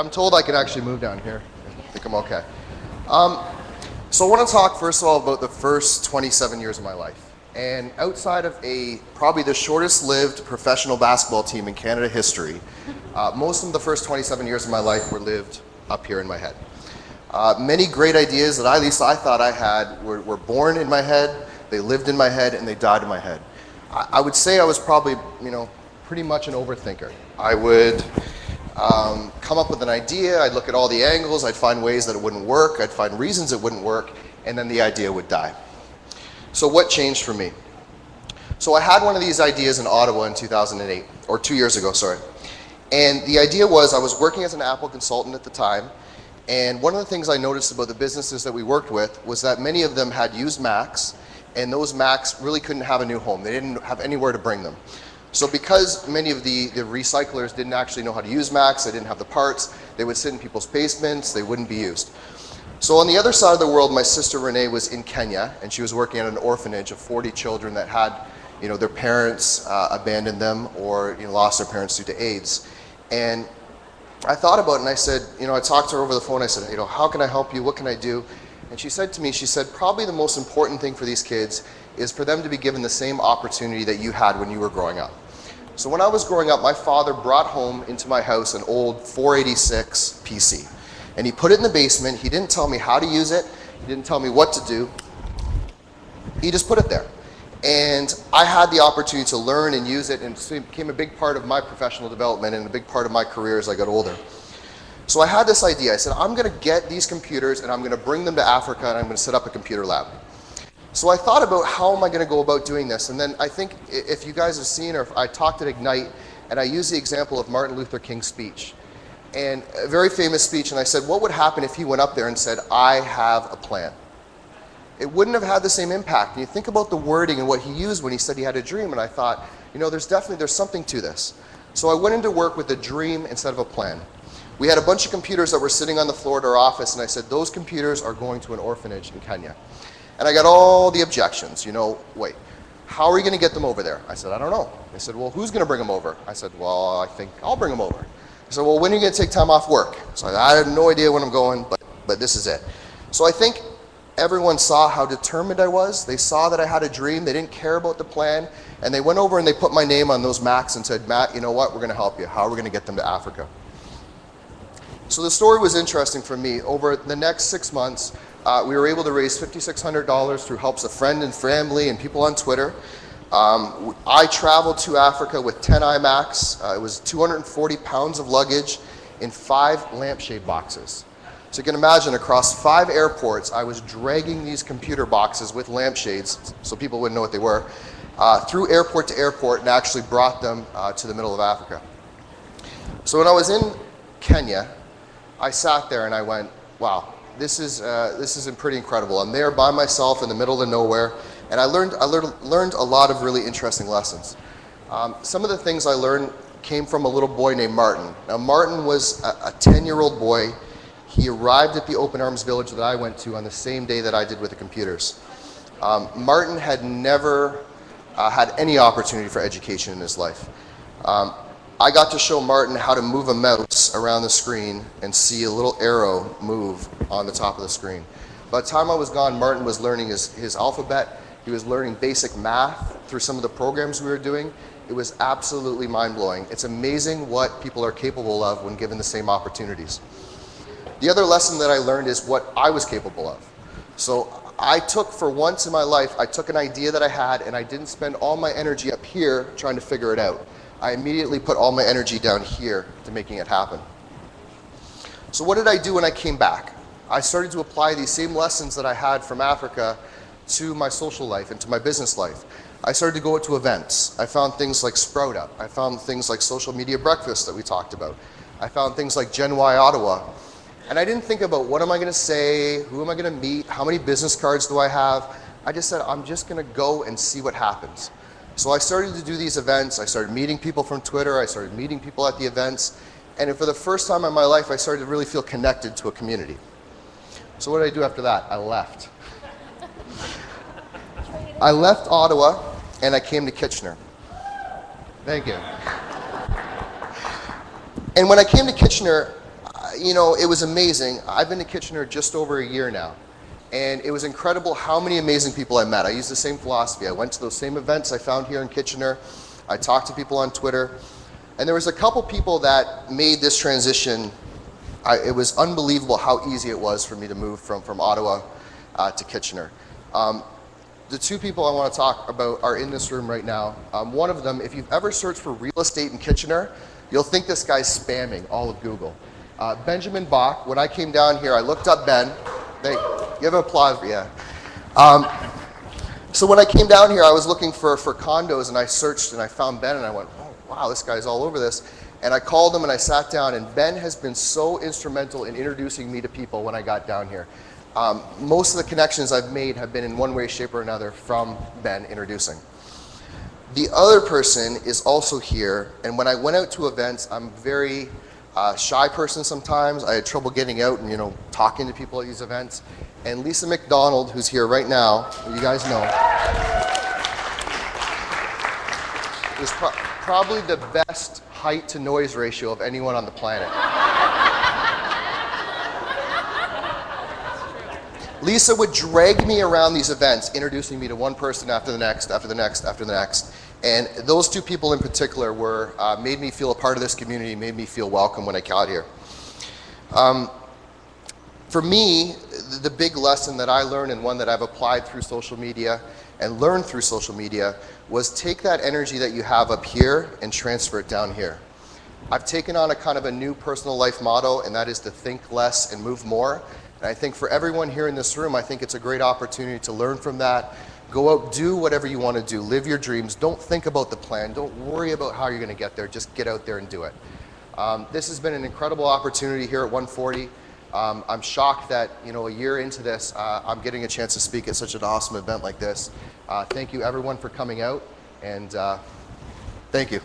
I'm told I can actually move down here. I think I'm okay. So I want to talk first of all about the first 27 years of my life. And outside of probably the shortest lived professional basketball team in Canada history, most of the first 27 years of my life were lived up here in my head. Many great ideas that at least I thought I had were born in my head, they lived in my head, and they died in my head. I would say I was probably, pretty much an overthinker. I would come up with an idea, I'd look at all the angles, I'd find ways that it wouldn't work, I'd find reasons it wouldn't work, and then the idea would die. So what changed for me? So I had one of these ideas in Ottawa in 2008, or 2 years ago, sorry. And the idea was I was working as an Apple consultant at the time, and one of the things I noticed about the businesses that we worked with was that many of them had used Macs, and those Macs really couldn't have a new home. They didn't have anywhere to bring them. So because many of the recyclers didn't actually know how to use Macs, they didn't have the parts, they would sit in people's basements, they wouldn't be used. So on the other side of the world, my sister Renee was in Kenya, and she was working at an orphanage of 40 children that had, their parents abandoned them or lost their parents due to AIDS. And I thought about it and I said, I talked to her over the phone, I said, how can I help you, what can I do? And she said to me, probably the most important thing for these kids is for them to be given the same opportunity that you had when you were growing up. So when I was growing up, my father brought home into my house an old 486 PC. And he put it in the basement. He didn't tell me how to use it. He didn't tell me what to do. He just put it there. And I had the opportunity to learn and use it, and it became a big part of my professional development and a big part of my career as I got older. So I had this idea. I said, I'm going to get these computers and I'm going to bring them to Africa and I'm going to set up a computer lab. So I thought about how am I going to go about doing this, and then I think if you guys have seen, or if I talked at Ignite, and I used the example of Martin Luther King's speech, and a very famous speech, and I said, what would happen if he went up there and said, I have a plan? It wouldn't have had the same impact. And you think about the wording and what he used when he said he had a dream, and I thought, there's something to this. So I went into work with a dream instead of a plan. We had a bunch of computers that were sitting on the floor at our office, and I said, those computers are going to an orphanage in Kenya. And I got all the objections, wait, how are we going to get them over there? I said, I don't know. They said, well, who's going to bring them over? I said, well, I think I'll bring them over. I said, well, when are you going to take time off work? So I have no idea when I'm going, but this is it. So I think everyone saw how determined I was. They saw that I had a dream. They didn't care about the plan. And they went over and they put my name on those Macs and said, Matt, you know what? We're going to help you. How are we going to get them to Africa? So the story was interesting for me. Over the next 6 months, we were able to raise $5,600 through helps of friends and family and people on Twitter. I traveled to Africa with 10 iMacs. It was 240 pounds of luggage in 5 lampshade boxes. So you can imagine across 5 airports, I was dragging these computer boxes with lampshades, so people wouldn't know what they were, through airport to airport, and actually brought them to the middle of Africa. So when I was in Kenya, I sat there and I went, wow, this is pretty incredible. I'm there by myself in the middle of nowhere, and I learned a lot of really interesting lessons. Some of the things I learned came from a little boy named Martin. Now Martin was a 10-year-old boy. He arrived at the Open Arms Village that I went to on the same day that I did with the computers. Martin had never had any opportunity for education in his life. I got to show Martin how to move a mouse around the screen and see a little arrow move on the top of the screen. By the time I was gone, Martin was learning his alphabet. He was learning basic math through some of the programs we were doing. It was absolutely mind-blowing. It's amazing what people are capable of when given the same opportunities. The other lesson that I learned is what I was capable of. So for once in my life, I took an idea that I had and I didn't spend all my energy up here trying to figure it out. I immediately put all my energy down here to making it happen. So what did I do when I came back? I started to apply these same lessons that I had from Africa to my social life and to my business life. I started to go to events. I found things like Sprout Up. I found things like social media breakfast that we talked about. I found things like Gen Y Ottawa. And I didn't think about what am I going to say, who am I going to meet, how many business cards do I have. I just said, I'm just going to go and see what happens. So I started to do these events. I started meeting people from Twitter. I started meeting people at the events. And for the first time in my life, I started to really feel connected to a community. So what did I do after that? I left. I left Ottawa and I came to Kitchener. Thank you. And when I came to Kitchener, you know, it was amazing. I've been to Kitchener just over a year now. And it was incredible how many amazing people I met. I used the same philosophy. I went to those same events I found here in Kitchener. I talked to people on Twitter. And there was a couple people that made this transition. It was unbelievable how easy it was for me to move from Ottawa to Kitchener. The two people I want to talk about are in this room right now. One of them, if you've ever searched for real estate in Kitchener, you'll think this guy's spamming all of Google. Benjamin Bach, when I came down here, I looked up Ben. Give an applause, yeah. So when I came down here, I was looking for condos, and I searched and I found Ben, and I went, oh, wow, this guy's all over this. And I called him and I sat down, and Ben has been so instrumental in introducing me to people when I got down here. Most of the connections I've made have been in one way, shape, or another from Ben introducing. The other person is also here, and when I went out to events, I'm a very shy person sometimes. I had trouble getting out and, you know, talking to people at these events. And Lisa McDonald, who's here right now, who you guys know, is probably the best height to noise ratio of anyone on the planet. Lisa would drag me around these events, introducing me to one person after the next, after the next, after the next. And those two people in particular were, made me feel a part of this community, made me feel welcome when I got here. For me, the big lesson that I learned, and one that I've applied through social media and learned through social media, was take that energy that you have up here and transfer it down here. I've taken on a kind of a new personal life motto, and that is to think less and move more. And I think for everyone here in this room, I think it's a great opportunity to learn from that. Go out, do whatever you want to do, live your dreams. Don't think about the plan. Don't worry about how you're going to get there. Just get out there and do it. This has been an incredible opportunity here at 140. I'm shocked that, you know, a year into this, I'm getting a chance to speak at such an awesome event like this. Thank you everyone for coming out, and thank you.